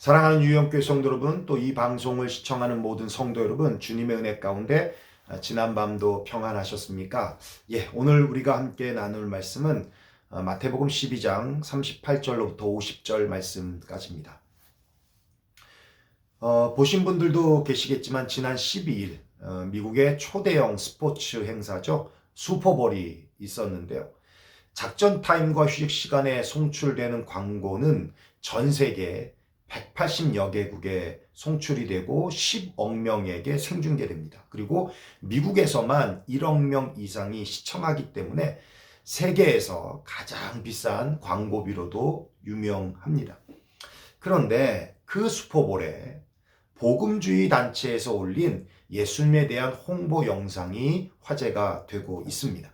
사랑하는 유영교회 성도 여러분, 또 이 방송을 시청하는 모든 성도 여러분, 주님의 은혜 가운데 지난 밤도 평안하셨습니까? 오늘 우리가 함께 나눌 말씀은 마태복음 12장 38절로부터 50절 말씀까지입니다. 보신 분들도 계시겠지만 지난 12일 미국의 초대형 스포츠 행사죠. 슈퍼볼이 있었는데요. 작전 타임과 휴식 시간에 송출되는 광고는 전 세계 180여 개국에 송출이 되고 10억 명에게 생중계됩니다. 그리고 미국에서만 1억 명 이상이 시청하기 때문에 세계에서 가장 비싼 광고비로도 유명합니다. 그런데 그 슈퍼볼에 복음주의 단체에서 올린 예수님에 대한 홍보 영상이 화제가 되고 있습니다.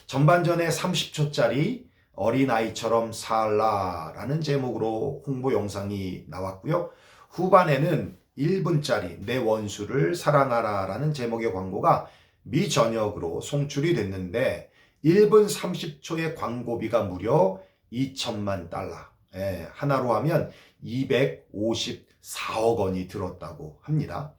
전반전에 30초짜리 어린아이처럼 살라라는 제목으로 홍보 영상이 나왔고요. 후반에는 1분짜리 내 원수를 사랑하라라는 제목의 광고가 미전역으로 송출이 됐는데 1분 30초의 광고비가 무려 2천만 달러. 하나로 하면 254억 원이 들었다고 합니다.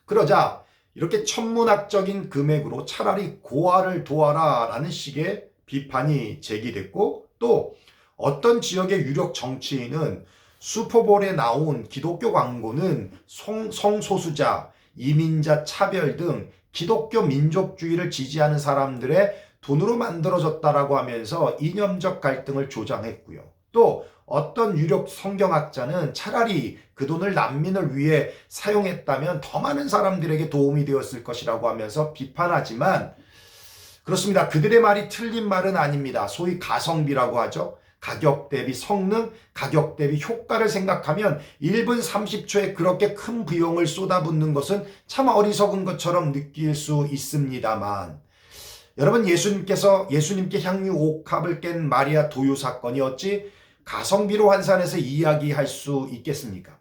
그러자 이렇게 천문학적인 금액으로 차라리 고아를 도와라 라는 식의 비판이 제기됐고, 또 어떤 지역의 유력 정치인은 슈퍼볼에 나온 기독교 광고는 성소수자, 이민자 차별 등 기독교 민족주의를 지지하는 사람들의 돈으로 만들어졌다라고 하면서 이념적 갈등을 조장했고요. 또 어떤 유력 성경학자는 차라리 그 돈을 난민을 위해 사용했다면 더 많은 사람들에게 도움이 되었을 것이라고 하면서 비판하지만, 그렇습니다. 그들의 말이 틀린 말은 아닙니다. 소위 가성비라고 하죠. 가격 대비 성능, 가격 대비 효과를 생각하면 1분 30초에 그렇게 큰 비용을 쏟아붓는 것은 참 어리석은 것처럼 느낄 수 있습니다만, 여러분, 예수님께 향유 옥합을 깬 마리아 도유 사건이 어찌 가성비로 환산해서 이야기할 수 있겠습니까?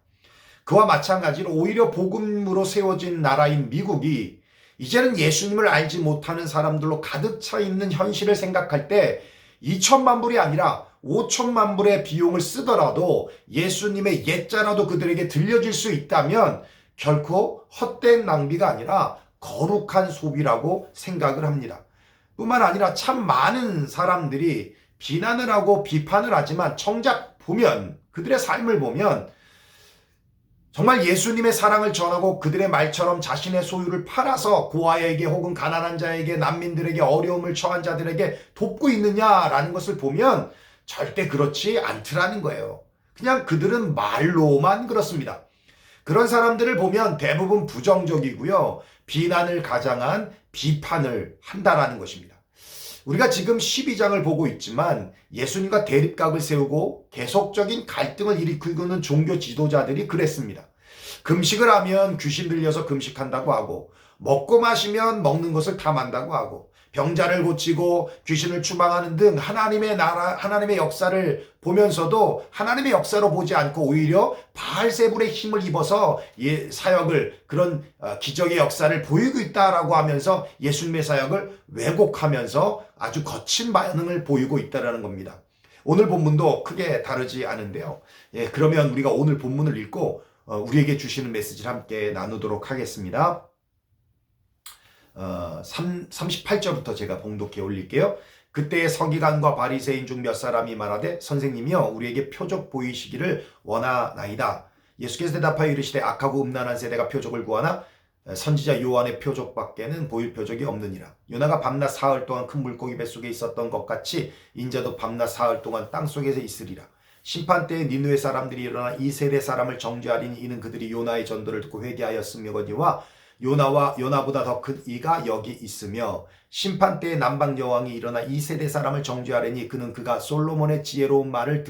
그와 마찬가지로 오히려 복음으로 세워진 나라인 미국이 이제는 예수님을 알지 못하는 사람들로 가득 차 있는 현실을 생각할 때 2천만 불이 아니라 5천만 불의 비용을 쓰더라도 예수님의 옛자라도 그들에게 들려질 수 있다면 결코 헛된 낭비가 아니라 거룩한 소비라고 생각을 합니다. 뿐만 아니라 참 많은 사람들이 비난을 하고 비판을 하지만 정작 보면, 그들의 삶을 보면 정말 예수님의 사랑을 전하고 그들의 말처럼 자신의 소유를 팔아서 고아에게 혹은 가난한 자에게, 난민들에게, 어려움을 처한 자들에게 돕고 있느냐라는 것을 보면 절대 그렇지 않더라는 거예요. 그냥 그들은 말로만 그렇습니다. 그런 사람들을 보면 대부분 부정적이고요. 비난을 가장한 비판을 한다라는 것입니다. 우리가 지금 12장을 보고 있지만 예수님과 대립각을 세우고 계속적인 갈등을 일으키는 종교 지도자들이 그랬습니다. 금식을 하면 귀신 들려서 금식한다고 하고, 먹고 마시면 먹는 것을 탐한다고 하고, 병자를 고치고 귀신을 추방하는 등 하나님의 나라, 하나님의 역사를 보면서도 하나님의 역사로 보지 않고 오히려 바알세불의 힘을 입어서 사역을, 그런 기적의 역사를 보이고 있다라고 하면서 예수님의 사역을 왜곡하면서 아주 거친 반응을 보이고 있다는 겁니다. 오늘 본문도 크게 다르지 않은데요. 그러면 우리가 오늘 본문을 읽고 우리에게 주시는 메시지를 함께 나누도록 하겠습니다. 38절부터 제가 봉독해 올릴게요. 그때의 서기관과 바리새인 중 몇 사람이 말하되 선생님이여 우리에게 표적 보이시기를 원하나이다. 예수께서 대답하여 이르시되 악하고 음란한 세대가 표적을 구하나 선지자 요한의 표적밖에는 보일 표적이 없느니라. 요나가 밤낮 사흘 동안 큰 물고기 뱃속에 있었던 것 같이 인자도 밤낮 사흘 동안 땅속에서 있으리라. 심판때에 니느웨 사람들이 일어나 이 세대 사람을 정죄하리니 이는 그들이 요나의 전도를 듣고 회개하였음이거니와 요나보다 더 큰 이가 여기 있으며, 심판때에 남방 여왕이 일어나 이 세대 사람을 정죄하려니 그는 그가 솔로몬의 지혜로운 말을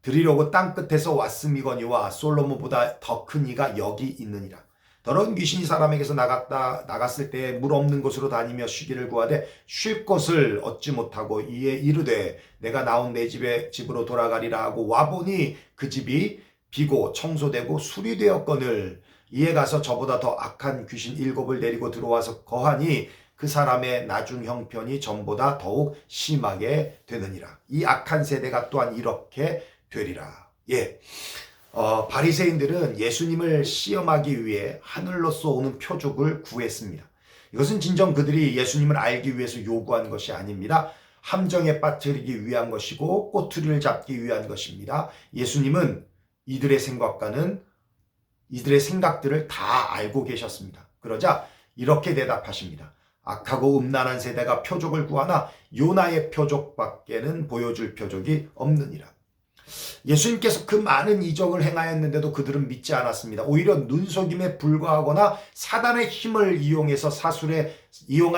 들으려고 땅끝에서 왔음이거니와 솔로몬보다 더 큰 이가 여기 있느니라. 더러운 귀신이 사람에게서 나갔을 때에 물 없는 곳으로 다니며 쉬기를 구하되 쉴 곳을 얻지 못하고 이에 이르되 내가 나온 내 집으로 돌아가리라 하고 와보니 그 집이 비고 청소되고 수리되었거늘 이에 가서 저보다 더 악한 귀신 7을 데리고 들어와서 거하니 그 사람의 나중 형편이 전보다 더욱 심하게 되느니라. 이 악한 세대가 또한 이렇게 되리라. 바리새인들은 예수님을 시험하기 위해 하늘로서 오는 표적을 구했습니다. 이것은 진정 그들이 예수님을 알기 위해서 요구한 것이 아닙니다. 함정에 빠뜨리기 위한 것이고 꼬투리를 잡기 위한 것입니다. 예수님은 이들의 생각들을 다 알고 계셨습니다. 그러자 이렇게 대답하십니다. 악하고 음란한 세대가 표적을 구하나 요나의 표적밖에는 보여줄 표적이 없느니라. 예수님께서 그 많은 이적을 행하였는데도 그들은 믿지 않았습니다. 오히려 눈속임에 불과하거나 사단의 힘을 이용한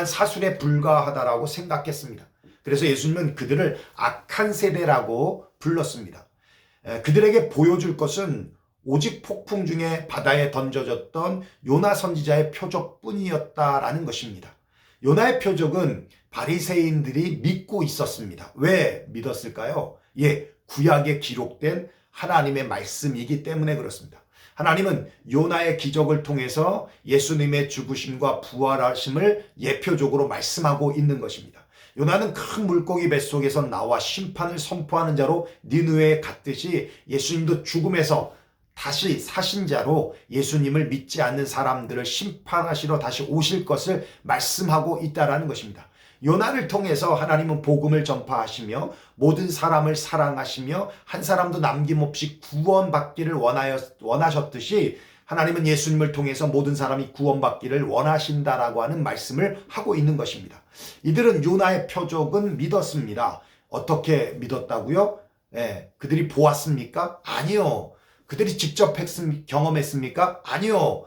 사술에 불과하다라고 생각했습니다. 그래서 예수님은 그들을 악한 세대라고 불렀습니다. 그들에게 보여줄 것은 오직 폭풍 중에 바다에 던져졌던 요나 선지자의 표적뿐이었다라는 것입니다. 요나의 표적은 바리새인들이 믿고 있었습니다. 왜 믿었을까요? 구약에 기록된 하나님의 말씀이기 때문에 그렇습니다. 하나님은 요나의 기적을 통해서 예수님의 죽으심과 부활하심을 예표적으로 말씀하고 있는 것입니다. 요나는 큰 물고기 뱃속에서 나와 심판을 선포하는 자로 니느웨에 갔듯이 예수님도 죽음에서 다시 사신 자로 예수님을 믿지 않는 사람들을 심판하시러 다시 오실 것을 말씀하고 있다는 것입니다. 요나를 통해서 하나님은 복음을 전파하시며 모든 사람을 사랑하시며 한 사람도 남김없이 구원받기를 원하셨듯이 하나님은 예수님을 통해서 모든 사람이 구원받기를 원하신다라고 하는 말씀을 하고 있는 것입니다. 이들은 요나의 표적은 믿었습니다. 어떻게 믿었다고요? 그들이 보았습니까? 아니요. 그들이 직접 경험했습니까? 아니요.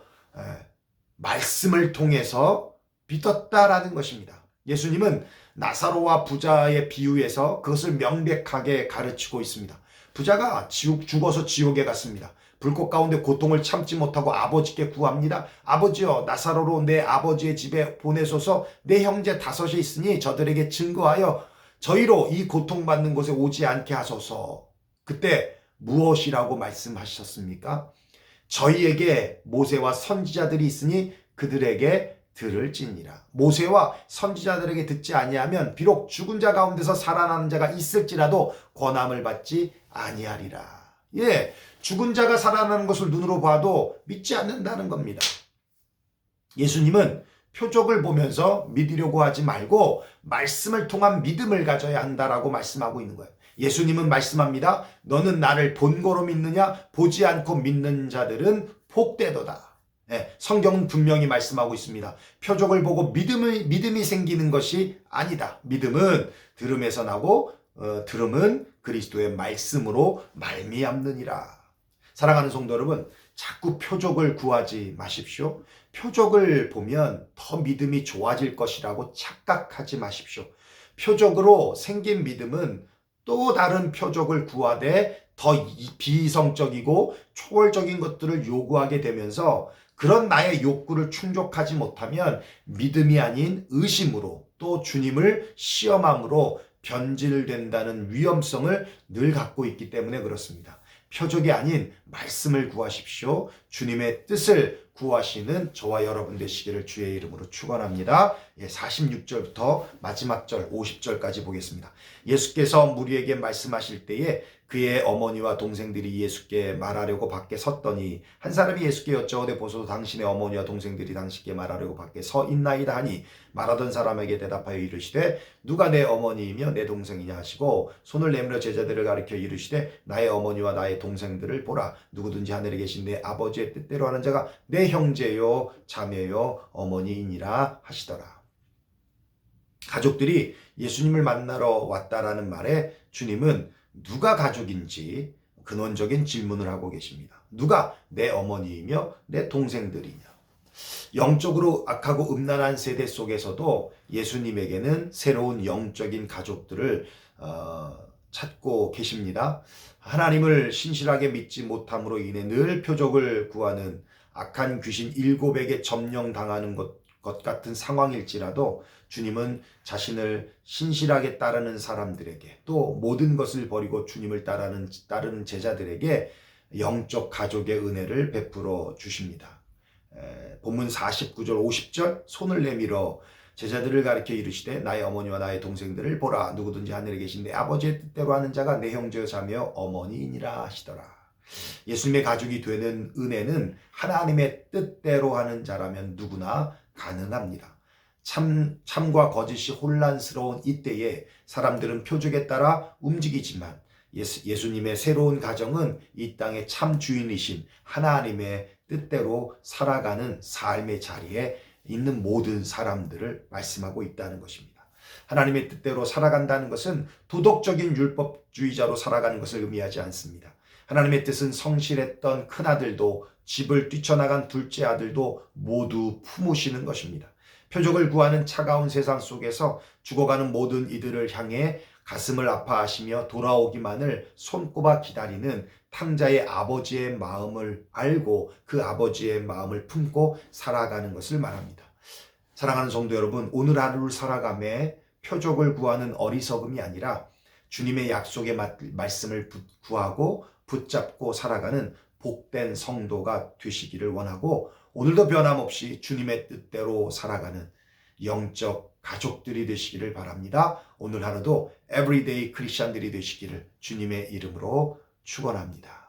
말씀을 통해서 믿었다라는 것입니다. 예수님은 나사로와 부자의 비유에서 그것을 명백하게 가르치고 있습니다. 부자가 죽어서 지옥에 갔습니다. 불꽃 가운데 고통을 참지 못하고 아버지께 구합니다. 아버지여, 나사로로 내 아버지의 집에 보내소서. 내 형제 5이 있으니 저들에게 증거하여 저희로 이 고통받는 곳에 오지 않게 하소서. 그때 무엇이라고 말씀하셨습니까? 저희에게 모세와 선지자들이 있으니 그들에게 들을지니라. 모세와 선지자들에게 듣지 아니하면 비록 죽은 자 가운데서 살아나는 자가 있을지라도 권함을 받지 아니하리라. 죽은 자가 살아나는 것을 눈으로 봐도 믿지 않는다는 겁니다. 예수님은 표적을 보면서 믿으려고 하지 말고 말씀을 통한 믿음을 가져야 한다라고 말씀하고 있는 거예요. 예수님은 말씀합니다. 너는 나를 본거로 믿느냐? 보지 않고 믿는 자들은 복되도다. 성경은 분명히 말씀하고 있습니다. 표적을 보고 믿음이 생기는 것이 아니다. 믿음은 들음에서 나고 들음은 그리스도의 말씀으로 말미암느니라. 사랑하는 성도 여러분, 자꾸 표적을 구하지 마십시오. 표적을 보면 더 믿음이 좋아질 것이라고 착각하지 마십시오. 표적으로 생긴 믿음은 또 다른 표적을 구하되 더 비이성적이고 초월적인 것들을 요구하게 되면서 그런 나의 욕구를 충족하지 못하면 믿음이 아닌 의심으로 또 주님을 시험함으로 변질된다는 위험성을 늘 갖고 있기 때문에 그렇습니다. 표적이 아닌 말씀을 구하십시오. 주님의 뜻을 구하시는 저와 여러분 되시기를 주의 이름으로 축원합니다. 46절부터 마지막 절 50절까지 보겠습니다. 예수께서 무리에게 말씀하실 때에 그의 어머니와 동생들이 예수께 말하려고 밖에 섰더니 한 사람이 예수께 여쭤오되 보소서 당신의 어머니와 동생들이 당신께 말하려고 밖에 서 있나이다 하니 말하던 사람에게 대답하여 이르시되 누가 내 어머니이며 내 동생이냐 하시고 손을 내밀어 제자들을 가리켜 이르시되 나의 어머니와 나의 동생들을 보라. 누구든지 하늘에 계신 내 아버지의 뜻대로 하는 자가 내 형제요 자매요 어머니이니라 하시더라. 가족들이 예수님을 만나러 왔다라는 말에 주님은 누가 가족인지 근원적인 질문을 하고 계십니다. 누가 내 어머니이며 내 동생들이냐. 영적으로 악하고 음란한 세대 속에서도 예수님에게는 새로운 영적인 가족들을 찾고 계십니다. 하나님을 신실하게 믿지 못함으로 인해 늘 표적을 구하는 악한 귀신 7에게 점령당하는 것 같은 상황일지라도 주님은 자신을 신실하게 따르는 사람들에게 또 모든 것을 버리고 주님을 따르는 제자들에게 영적 가족의 은혜를 베풀어 주십니다. 본문 49절 50절 손을 내밀어 제자들을 가리켜 이르시되 나의 어머니와 나의 동생들을 보라. 누구든지 하늘에 계신 내 아버지의 뜻대로 하는 자가 내 형제요 자매요 어머니이니라 하시더라. 예수님의 가족이 되는 은혜는 하나님의 뜻대로 하는 자라면 누구나 가능합니다. 참과 거짓이 혼란스러운 이때에 사람들은 표적에 따라 움직이지만 예수님의 새로운 가정은 이 땅의 참 주인이신 하나님의 뜻대로 살아가는 삶의 자리에 있는 모든 사람들을 말씀하고 있다는 것입니다. 하나님의 뜻대로 살아간다는 것은 도덕적인 율법주의자로 살아가는 것을 의미하지 않습니다. 하나님의 뜻은 성실했던 큰아들도 집을 뛰쳐나간 둘째 아들도 모두 품으시는 것입니다. 표적을 구하는 차가운 세상 속에서 죽어가는 모든 이들을 향해 가슴을 아파하시며 돌아오기만을 손꼽아 기다리는 탕자의 아버지의 마음을 알고 그 아버지의 마음을 품고 살아가는 것을 말합니다. 사랑하는 성도 여러분, 오늘 하루를 살아가며 표적을 구하는 어리석음이 아니라 주님의 약속의 말씀을 구하고 붙잡고 살아가는 복된 성도가 되시기를 원하고, 오늘도 변함없이 주님의 뜻대로 살아가는 영적 가족들이 되시기를 바랍니다. 오늘 하루도 에브리데이 크리스찬들이 되시기를 주님의 이름으로 축원합니다.